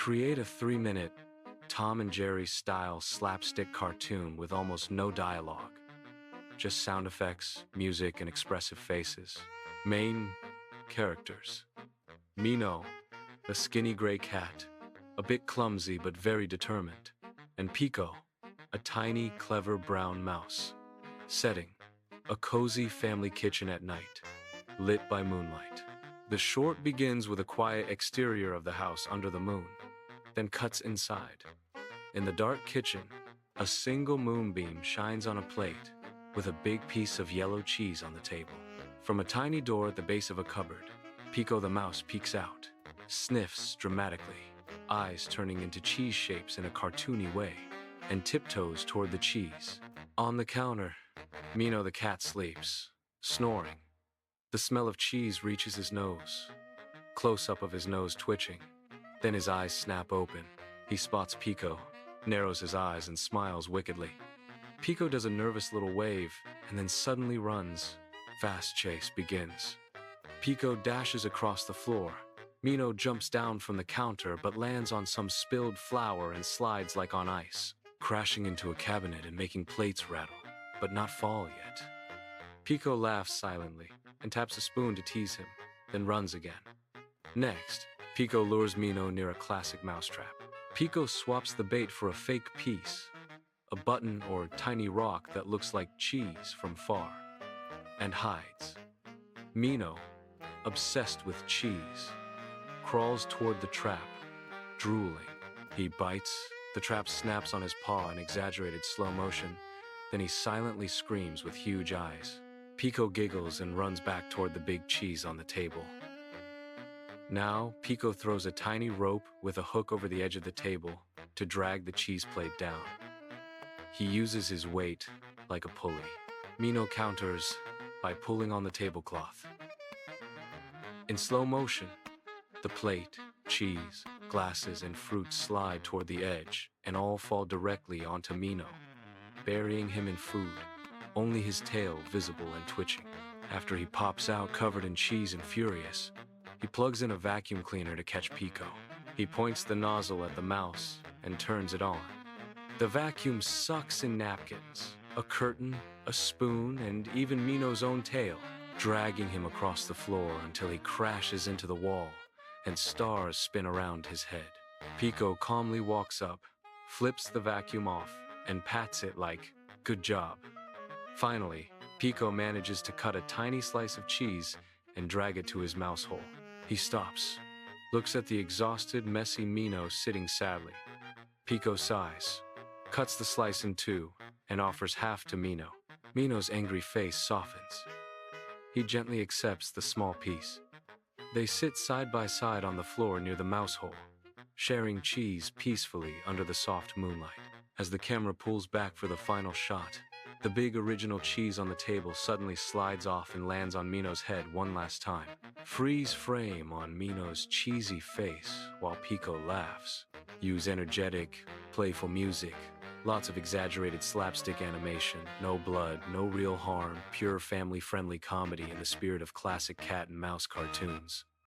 Create a 3-minute Tom and Jerry style slapstick cartoon with almost no dialogue. Just sound effects, music, and expressive faces. Main characters: Mino, a skinny gray cat, a bit clumsy but very determined, and Piko, a tiny, clever brown mouse. Setting: a cozy family kitchen at night, lit by moonlight. The short begins with a quiet exterior of the house under the moon, then cuts inside. In the dark kitchen, a single moonbeam shines on a plate with a big piece of yellow cheese on the table. From a tiny door at the base of a cupboard, Piko the mouse peeks out, sniffs dramatically, eyes turning into cheese shapes in a cartoony way, and tiptoes toward the cheese. On the counter, Mino the cat sleeps, snoring. The smell of cheese reaches his nose. Close-up of his nose twitching. Then his eyes snap open. He spots Piko, narrows his eyes and smiles wickedly. Piko does a nervous little wave and then suddenly runs. Fast chase begins. Piko dashes across the floor. Mino jumps down from the counter but lands on some spilled flour and slides like on ice, crashing into a cabinet and making plates rattle, but not fall yet. Piko laughs silently and taps a spoon to tease him, then runs again. Next, Piko lures Mino near a classic mousetrap. Piko swaps the bait for a fake piece, a button or tiny rock that looks like cheese from far, and hides. Mino, obsessed with cheese, crawls toward the trap, drooling. He bites, the trap snaps on his paw in exaggerated slow motion, then he silently screams with huge eyes. Piko giggles and runs back toward the big cheese on the table. Now, Piko throws a tiny rope with a hook over the edge of the table to drag the cheese plate down. He uses his weight like a pulley. Mino counters by pulling on the tablecloth. In slow motion, the plate, cheese, glasses, and fruit slide toward the edge and all fall directly onto Mino, burying him in food, only his tail visible and twitching. After he pops out covered in cheese and furious, he plugs in a vacuum cleaner to catch Piko. He points the nozzle at the mouse and turns it on. The vacuum sucks in napkins, a curtain, a spoon, and even Mino's own tail, dragging him across the floor until he crashes into the wall and stars spin around his head. Piko calmly walks up, flips the vacuum off, and pats it like, "Good job." Finally, Piko manages to cut a tiny slice of cheese and drag it to his mouse hole. He stops, looks at the exhausted, messy Mino sitting sadly. Piko sighs, cuts the slice in two, and offers half to Mino. Mino's angry face softens. He gently accepts the small piece. They sit side by side on the floor near the mouse hole, sharing cheese peacefully under the soft moonlight. As the camera pulls back for the final shot, the big original cheese on the table suddenly slides off and lands on Mino's head one last time. Freeze frame on Mino's cheesy face while Piko laughs. Use energetic, playful music, lots of exaggerated slapstick animation, no blood, no real harm, pure family-friendly comedy in the spirit of classic cat and mouse cartoons.